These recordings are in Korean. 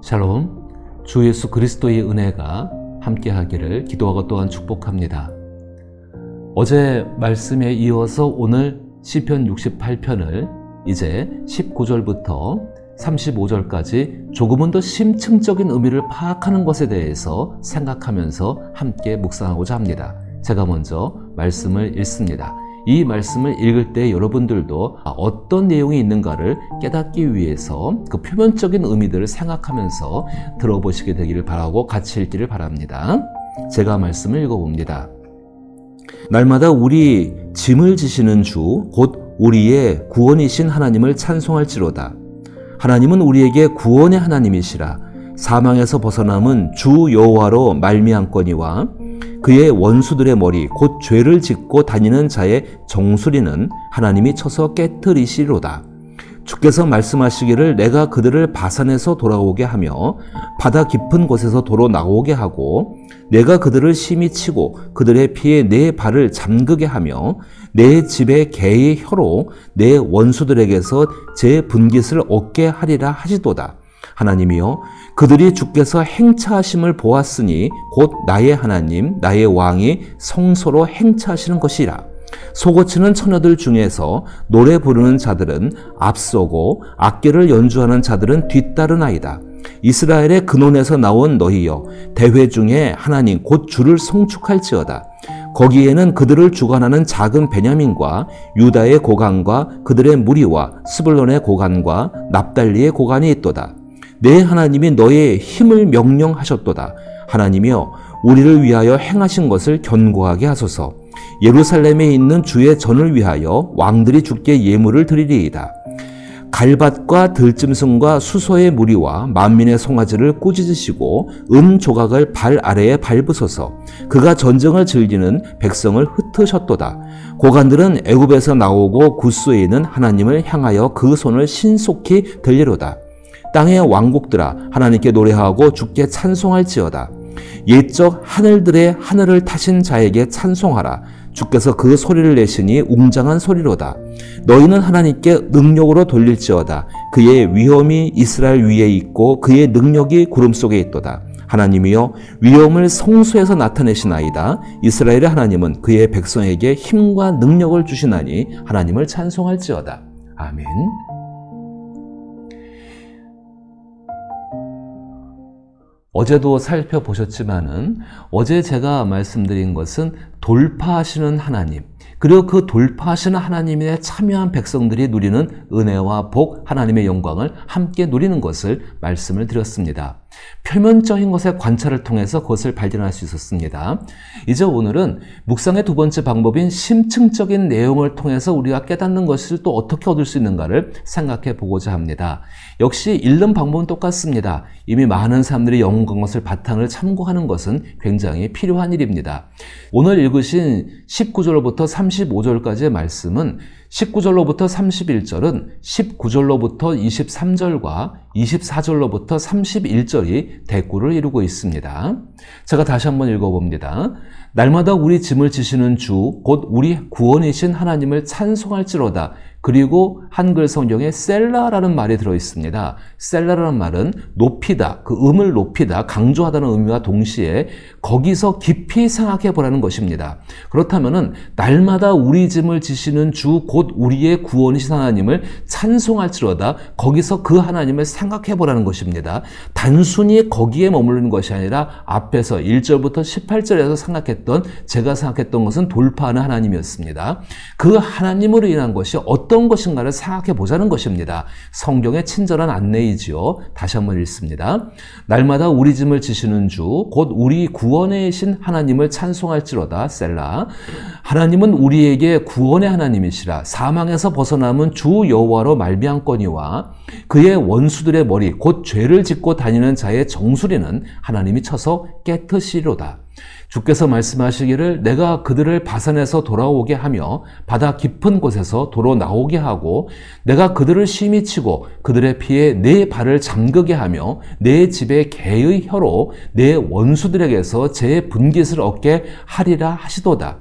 샬롬, 주 예수 그리스도의 은혜가 함께하기를 기도하고 또한 축복합니다. 어제 말씀에 이어서 오늘 시편 68편을 이제 19절부터 35절까지 조금은 더 심층적인 의미를 파악하는 것에 대해서 생각하면서 함께 묵상하고자 합니다. 제가 먼저 말씀을 읽습니다. 이 말씀을 읽을 때 여러분들도 어떤 내용이 있는가를 깨닫기 위해서 그 표면적인 의미들을 생각하면서 들어보시게 되기를 바라고 같이 읽기를 바랍니다. 제가 말씀을 읽어봅니다. 날마다 우리 짐을 지시는 주 곧 우리의 구원이신 하나님을 찬송할지로다. 하나님은 우리에게 구원의 하나님이시라. 사망에서 벗어남은 주 여호와로 말미암거니와 그의 원수들의 머리 곧 죄를 짓고 다니는 자의 정수리는 하나님이 쳐서 깨트리시리로다. 주께서 말씀하시기를 내가 그들을 바산에서 돌아오게 하며 바다 깊은 곳에서 도로 나오게 하고 내가 그들을 심히 치고 그들의 피에 내 발을 잠그게 하며 내 집의 개의 혀로 내 원수들에게서 제 분깃을 얻게 하리라 하시도다. 하나님이여, 그들이 주께서 행차하심을 보았으니 곧 나의 하나님 나의 왕이 성소로 행차하시는 것이라. 소고치는 처녀들 중에서 노래 부르는 자들은 앞서고 악기를 연주하는 자들은 뒤따르나이다. 이스라엘의 근원에서 나온 너희여, 대회 중에 하나님 곧 주를 송축할지어다. 거기에는 그들을 주관하는 작은 베냐민과 유다의 고관과 그들의 무리와 스불론의 고관과 납달리의 고관이 있도다. 내 하나님이 너의 힘을 명령하셨도다. 하나님이여, 우리를 위하여 행하신 것을 견고하게 하소서. 예루살렘에 있는 주의 전을 위하여 왕들이 주께 예물을 드리리이다. 갈밭과 들짐승과 수소의 무리와 만민의 송아지를 꾸짖으시고 조각을 발 아래에 밟으소서. 그가 전쟁을 즐기는 백성을 흩으셨도다. 고관들은 애굽에서 나오고 구스에 있는 하나님을 향하여 그 손을 신속히 들리로다. 땅의 왕국들아, 하나님께 노래하고 주께 찬송할지어다. 옛적 하늘들의 하늘을 타신 자에게 찬송하라. 주께서 그 소리를 내시니 웅장한 소리로다. 너희는 하나님께 능력으로 돌릴지어다. 그의 위엄이 이스라엘 위에 있고 그의 능력이 구름 속에 있도다. 하나님이여, 위엄을 성소에서 나타내시나이다. 이스라엘의 하나님은 그의 백성에게 힘과 능력을 주시나니 하나님을 찬송할지어다. 아멘. 어제도 살펴보셨지만은 어제 제가 말씀드린 것은 돌파하시는 하나님, 그리고 그 돌파하시는 하나님에 참여한 백성들이 누리는 은혜와 복, 하나님의 영광을 함께 누리는 것을 말씀을 드렸습니다. 표면적인 것의 관찰을 통해서 그것을 발견할 수 있었습니다. 이제 오늘은 묵상의 두 번째 방법인 심층적인 내용을 통해서 우리가 깨닫는 것을 또 어떻게 얻을 수 있는가를 생각해 보고자 합니다. 역시 읽는 방법은 똑같습니다. 이미 많은 사람들이 영어한 것을 바탕을 참고하는 것은 굉장히 필요한 일입니다. 오늘 읽으신 19절로부터 35절까지의 말씀은 19절로부터 31절은 19절로부터 23절과 24절로부터 31절이 대꾸를 이루고 있습니다. 제가 다시 한번 읽어봅니다. 날마다 우리 짐을 지시는 주 곧 우리 구원이신 하나님을 찬송할지로다. 그리고 한글 성경에 셀라라는 말이 들어있습니다. 셀라라는 말은 높이다, 그 음을 높이다, 강조하다는 의미와 동시에 거기서 깊이 생각해 보라는 것입니다. 그렇다면은 날마다 우리 짐을 지시는 주 곧 우리의 구원이신 하나님을 찬송할지로다. 거기서 그 하나님을 생각해 보라는 것입니다. 단순히 거기에 머무르는 것이 아니라 앞에서 1절부터 18절에서 제가 생각했던 것은 돌파하는 하나님이었습니다. 그 하나님으로 인한 것이 어떤 것인가를 생각해 보자는 것입니다. 성경의 친절한 안내이지요. 다시 한번 읽습니다. 날마다 우리 짐을 지시는 주 곧 우리 구원이신 하나님을 찬송할지로다. 셀라. 하나님은 우리에게 구원의 하나님이시라. 사망에서 벗어남은 주 여호와로 말미암거니와 그의 원수들의 머리 곧 죄를 짓고 다니는 자의 정수리는 하나님이 쳐서 깨트시리로다. 주께서 말씀하시기를 내가 그들을 바산에서 돌아오게 하며 바다 깊은 곳에서 도로 나오게 하고 내가 그들을 심히 치고 그들의 피에 내 발을 잠그게 하며 내 집의 개의 혀로 내 원수들에게서 제 분깃을 얻게 하리라 하시도다.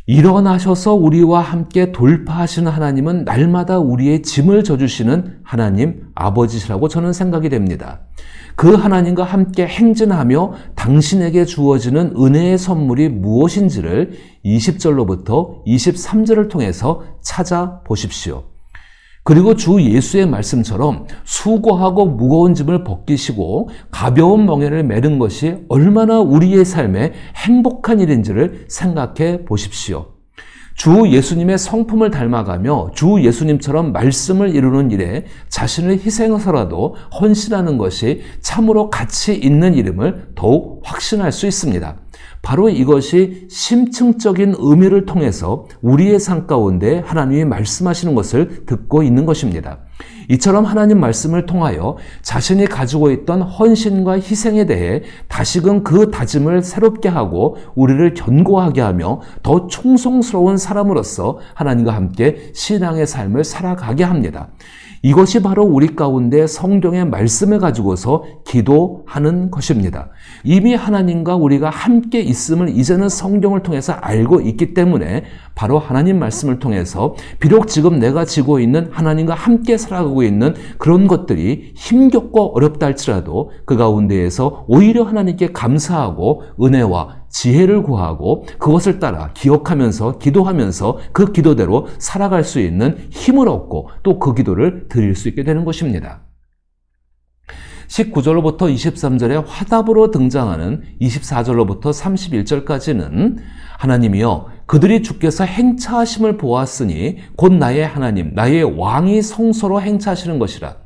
일어나셔서 우리와 함께 돌파하시는 하나님은 날마다 우리의 짐을 져주시는 하나님 아버지시라고 저는 생각이 됩니다. 그 하나님과 함께 행진하며 당신에게 주어지는 은혜의 선물이 무엇인지를 20절로부터 23절을 통해서 찾아보십시오. 그리고 주 예수의 말씀처럼 수고하고 무거운 짐을 벗기시고 가벼운 멍에를 메는 것이 얼마나 우리의 삶에 행복한 일인지를 생각해 보십시오. 주 예수님의 성품을 닮아가며 주 예수님처럼 말씀을 이루는 일에 자신을 희생해서라도 헌신하는 것이 참으로 가치 있는 일임을 더욱 확신할 수 있습니다. 바로 이것이 심층적인 의미를 통해서 우리의 삶 가운데 하나님이 말씀하시는 것을 듣고 있는 것입니다. 이처럼 하나님 말씀을 통하여 자신이 가지고 있던 헌신과 희생에 대해 다시금 그 다짐을 새롭게 하고 우리를 견고하게 하며 더 충성스러운 사람으로서 하나님과 함께 신앙의 삶을 살아가게 합니다. 이것이 바로 우리 가운데 성경의 말씀을 가지고서 기도하는 것입니다. 이미 하나님과 우리가 함께 있음을 이제는 성경을 통해서 알고 있기 때문에 바로 하나님 말씀을 통해서 비록 지금 내가 지고 있는 하나님과 함께 살아가고 있는 그런 것들이 힘겹고 어렵다 할지라도 그 가운데에서 오히려 하나님께 감사하고 은혜와 지혜를 구하고 그것을 따라 기억하면서 기도하면서 그 기도대로 살아갈 수 있는 힘을 얻고 또 그 기도를 드릴 수 있게 되는 것입니다. 19절로부터 23절에 화답으로 등장하는 24절로부터 31절까지는 하나님이여 그들이 주께서 행차하심을 보았으니 곧 나의 하나님 나의 왕이 성소로 행차하시는 것이라.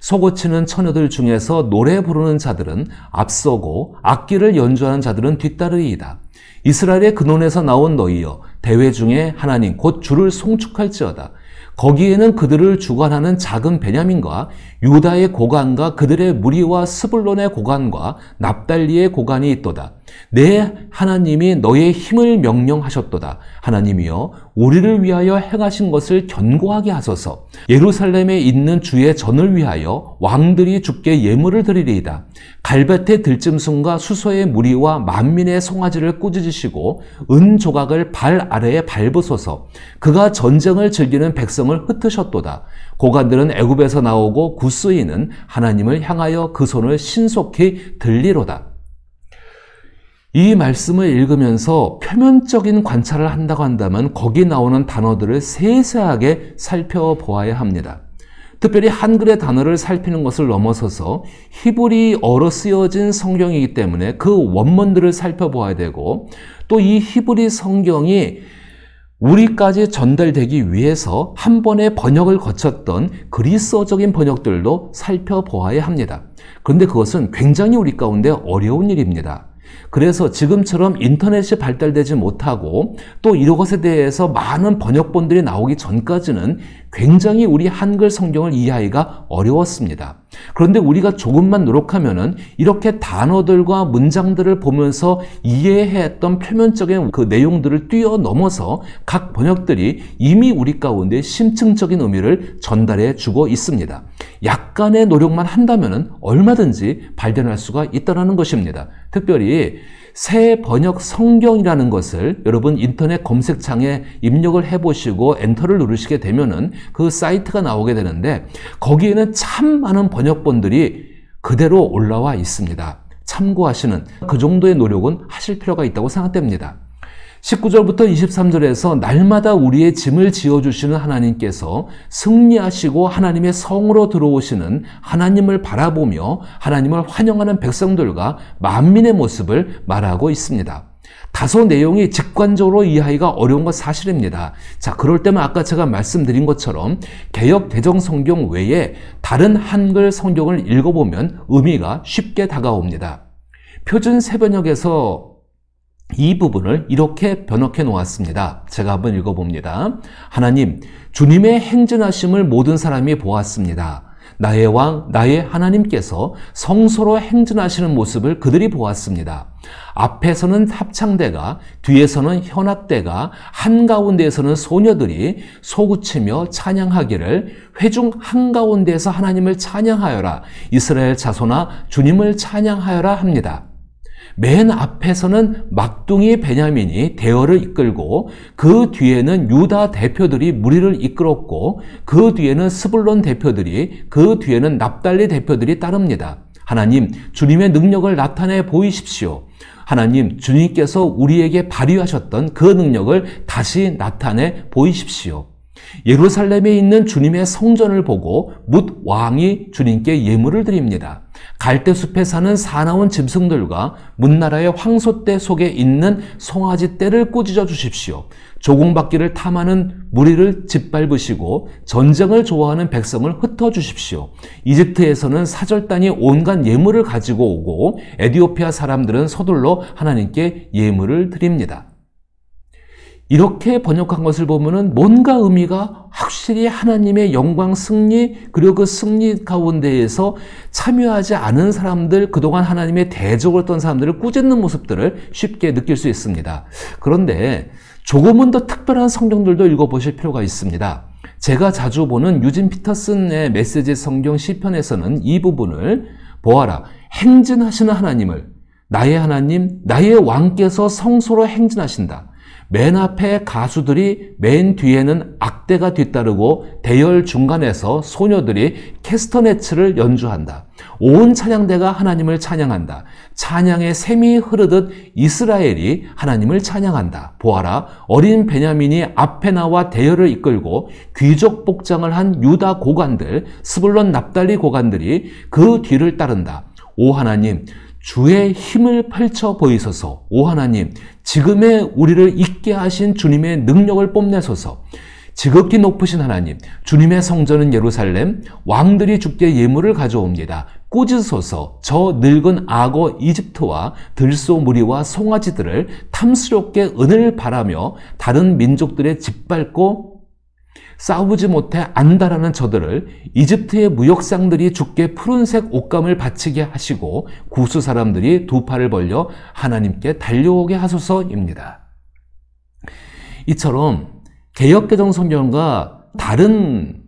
소고치는 처녀들 중에서 노래 부르는 자들은 앞서고 악기를 연주하는 자들은 뒤따르리이다. 이스라엘의 근원에서 나온 너희여 대회 중에 하나님 곧 주를 송축할지어다. 거기에는 그들을 주관하는 작은 베냐민과 유다의 고관과 그들의 무리와 스불론의 고관과 납달리의 고관이 있도다. 내 하나님이 너의 힘을 명령하셨도다. 하나님이여 우리를 위하여 행하신 것을 견고하게 하소서. 예루살렘에 있는 주의 전을 위하여 왕들이 주께 예물을 드리리이다. 갈벳의 들짐승과 수소의 무리와 만민의 송아지를 꾸짖으시고 은 조각을 발 아래에 밟으소서. 그가 전쟁을 즐기는 백성을 흩으셨도다. 고관들은 애굽에서 나오고 구스이는 하나님을 향하여 그 손을 신속히 들리로다. 이 말씀을 읽으면서 표면적인 관찰을 한다고 한다면 거기 나오는 단어들을 세세하게 살펴보아야 합니다. 특별히 한글의 단어를 살피는 것을 넘어서서 히브리어로 쓰여진 성경이기 때문에 그 원문들을 살펴보아야 되고 또 이 히브리 성경이 우리까지 전달되기 위해서 한 번의 번역을 거쳤던 그리스어적인 번역들도 살펴보아야 합니다. 그런데 그것은 굉장히 우리 가운데 어려운 일입니다. 그래서 지금처럼 인터넷이 발달되지 못하고 또 이것에 대해서 많은 번역본들이 나오기 전까지는 굉장히 우리 한글 성경을 이해하기가 어려웠습니다. 그런데 우리가 조금만 노력하면은 이렇게 단어들과 문장들을 보면서 이해했던 표면적인 그 내용들을 뛰어넘어서 각 번역들이 이미 우리 가운데 심층적인 의미를 전달해 주고 있습니다. 약간의 노력만 한다면은 얼마든지 발견할 수가 있다는 것입니다. 특별히 새 번역 성경이라는 것을 여러분 인터넷 검색창에 입력을 해보시고 엔터를 누르시게 되면은 그 사이트가 나오게 되는데 거기에는 참 많은 번역본들이 그대로 올라와 있습니다. 참고하시는 그 정도의 노력은 하실 필요가 있다고 생각됩니다. 19절부터 23절에서 날마다 우리의 짐을 지어주시는 하나님께서 승리하시고 하나님의 성으로 들어오시는 하나님을 바라보며 하나님을 환영하는 백성들과 만민의 모습을 말하고 있습니다. 다소 내용이 직관적으로 이해하기가 어려운 건 사실입니다. 자, 그럴 때만 아까 제가 말씀드린 것처럼 개역 개정 성경 외에 다른 한글 성경을 읽어보면 의미가 쉽게 다가옵니다. 표준 새번역에서 이 부분을 이렇게 번역해 놓았습니다. 제가 한번 읽어봅니다. 하나님, 주님의 행진하심을 모든 사람이 보았습니다. 나의 왕, 나의 하나님께서 성소로 행진하시는 모습을 그들이 보았습니다. 앞에서는 합창대가, 뒤에서는 현악대가, 한가운데에서는 소녀들이 소구치며 찬양하기를 회중 한가운데에서 하나님을 찬양하여라, 이스라엘 자손아 주님을 찬양하여라 합니다. 맨 앞에서는 막둥이 베냐민이 대열을 이끌고 그 뒤에는 유다 대표들이 무리를 이끌었고 그 뒤에는 스불론 대표들이 그 뒤에는 납달리 대표들이 따릅니다. 하나님, 주님의 능력을 나타내 보이십시오. 하나님, 주님께서 우리에게 발휘하셨던 그 능력을 다시 나타내 보이십시오. 예루살렘에 있는 주님의 성전을 보고 뭇 왕이 주님께 예물을 드립니다. 갈대숲에 사는 사나운 짐승들과 문나라의 황소떼 속에 있는 송아지떼를 꾸짖어 주십시오. 조공바퀴를 탐하는 무리를 짓밟으시고 전쟁을 좋아하는 백성을 흩어주십시오. 이집트에서는 사절단이 온갖 예물을 가지고 오고 에티오피아 사람들은 서둘러 하나님께 예물을 드립니다. 이렇게 번역한 것을 보면은 뭔가 의미가 확실히 하나님의 영광 승리, 그리고 그 승리 가운데에서 참여하지 않은 사람들, 그동안 하나님의 대적을 했던 사람들을 꾸짖는 모습들을 쉽게 느낄 수 있습니다. 그런데 조금은 더 특별한 성경들도 읽어보실 필요가 있습니다. 제가 자주 보는 유진 피터슨의 메시지 성경 시편에서는 이 부분을 보아라, 행진하시는 하나님을, 나의 하나님, 나의 왕께서 성소로 행진하신다. 맨 앞에 가수들이, 맨 뒤에는 악대가 뒤따르고 대열 중간에서 소녀들이 캐스터네츠를 연주한다. 온 찬양대가 하나님을 찬양한다. 찬양의 샘이 흐르듯 이스라엘이 하나님을 찬양한다. 보아라, 어린 베냐민이 앞에 나와 대열을 이끌고 귀족 복장을 한 유다 고관들, 스불론 납달리 고관들이 그 뒤를 따른다. 오 하나님, 주의 힘을 펼쳐 보이소서. 오 하나님, 지금의 우리를 있게 하신 주님의 능력을 뽐내소서. 지극히 높으신 하나님, 주님의 성전은 예루살렘, 왕들이 주께 예물을 가져옵니다. 꾸짖소서. 저 늙은 악어 이집트와 들소 무리와 송아지들을 탐스럽게 은을 바라며 다른 민족들의 짓밟고 싸우지 못해 안다라는 저들을, 이집트의 무역상들이 주께 푸른색 옷감을 바치게 하시고 구스 사람들이 두 팔을 벌려 하나님께 달려오게 하소서입니다. 이처럼 개역개정 성경과 다른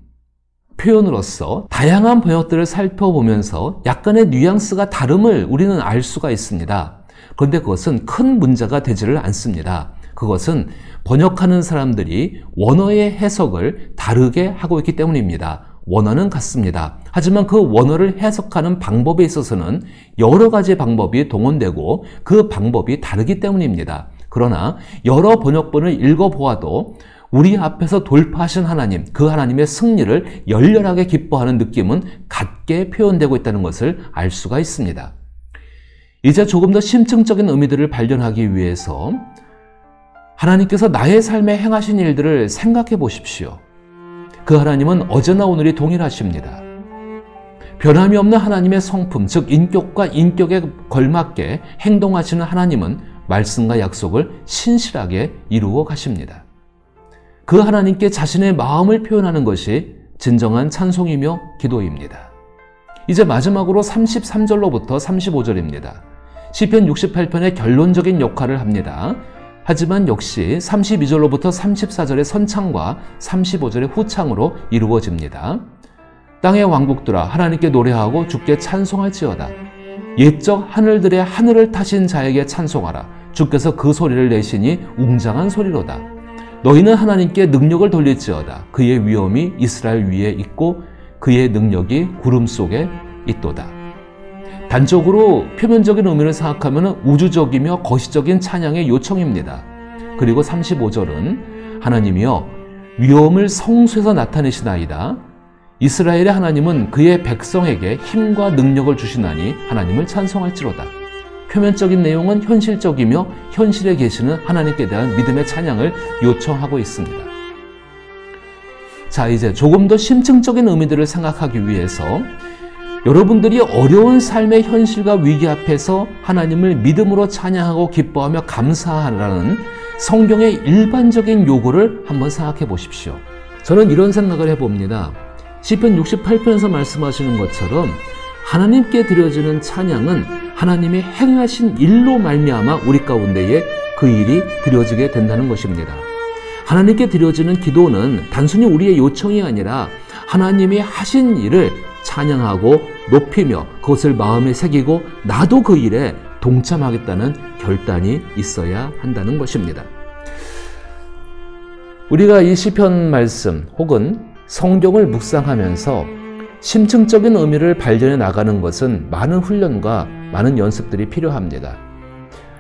표현으로서 다양한 번역들을 살펴보면서 약간의 뉘앙스가 다름을 우리는 알 수가 있습니다. 그런데 그것은 큰 문제가 되지를 않습니다. 그것은 번역하는 사람들이 원어의 해석을 다르게 하고 있기 때문입니다. 원어는 같습니다. 하지만 그 원어를 해석하는 방법에 있어서는 여러 가지 방법이 동원되고 그 방법이 다르기 때문입니다. 그러나 여러 번역본을 읽어보아도 우리 앞에서 돌파하신 하나님, 그 하나님의 승리를 열렬하게 기뻐하는 느낌은 같게 표현되고 있다는 것을 알 수가 있습니다. 이제 조금 더 심층적인 의미들을 발견하기 위해서 하나님께서 나의 삶에 행하신 일들을 생각해 보십시오. 그 하나님은 어제나 오늘이 동일하십니다. 변함이 없는 하나님의 성품, 즉 인격과 인격에 걸맞게 행동하시는 하나님은 말씀과 약속을 신실하게 이루어 가십니다. 그 하나님께 자신의 마음을 표현하는 것이 진정한 찬송이며 기도입니다. 이제 마지막으로 33절로부터 35절입니다. 시편 68편의 결론적인 역할을 합니다. 하지만 역시 32절로부터 34절의 선창과 35절의 후창으로 이루어집니다. 땅의 왕국들아, 하나님께 노래하고 주께 찬송할지어다. 옛적 하늘들의 하늘을 타신 자에게 찬송하라. 주께서 그 소리를 내시니 웅장한 소리로다. 너희는 하나님께 능력을 돌릴지어다. 그의 위엄이 이스라엘 위에 있고 그의 능력이 구름 속에 있도다. 단적으로 표면적인 의미를 생각하면 우주적이며 거시적인 찬양의 요청입니다. 그리고 35절은 하나님이여 위엄을 성소에서 나타내시나이다. 이스라엘의 하나님은 그의 백성에게 힘과 능력을 주시나니 하나님을 찬송할지로다. 표면적인 내용은 현실적이며 현실에 계시는 하나님께 대한 믿음의 찬양을 요청하고 있습니다. 자, 이제 조금 더 심층적인 의미들을 생각하기 위해서 여러분들이 어려운 삶의 현실과 위기 앞에서 하나님을 믿음으로 찬양하고 기뻐하며 감사하라는 성경의 일반적인 요구를 한번 생각해 보십시오. 저는 이런 생각을 해봅니다. 시편 68편에서 말씀하시는 것처럼 하나님께 드려지는 찬양은 하나님의 행하신 일로 말미암아 우리 가운데에 그 일이 드려지게 된다는 것입니다. 하나님께 드려지는 기도는 단순히 우리의 요청이 아니라 하나님이 하신 일을 찬양하고 높이며 그것을 마음에 새기고 나도 그 일에 동참하겠다는 결단이 있어야 한다는 것입니다. 우리가 이 시편 말씀 혹은 성경을 묵상하면서 심층적인 의미를 발견해 나가는 것은 많은 훈련과 많은 연습들이 필요합니다.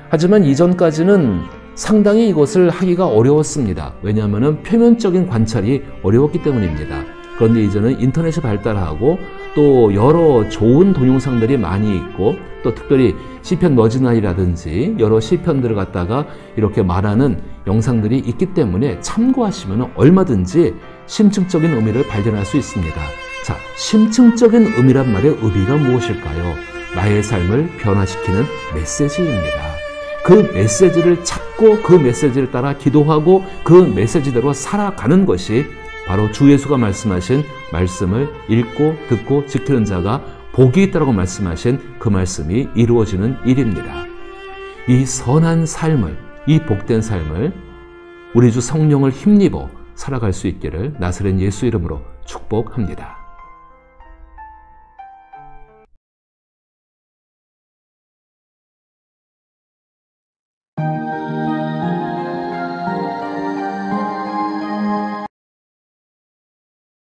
하지만 이전까지는 상당히 이것을 하기가 어려웠습니다. 왜냐하면 표면적인 관찰이 어려웠기 때문입니다. 그런데 이제는 인터넷이 발달하고 또 여러 좋은 동영상들이 많이 있고 또 특별히 시편 머지나이라든지 여러 시편들을 갖다가 이렇게 말하는 영상들이 있기 때문에 참고하시면 얼마든지 심층적인 의미를 발견할 수 있습니다. 자, 심층적인 의미란 말의 의미가 무엇일까요? 나의 삶을 변화시키는 메시지입니다. 그 메시지를 찾고 그 메시지를 따라 기도하고 그 메시지대로 살아가는 것이 바로 주 예수가 말씀하신 말씀을 읽고 듣고 지키는 자가 복이 있다고 말씀하신 그 말씀이 이루어지는 일입니다. 이 선한 삶을, 이 복된 삶을 우리 주 성령을 힘입어 살아갈 수 있기를 나사렛 예수 이름으로 축복합니다.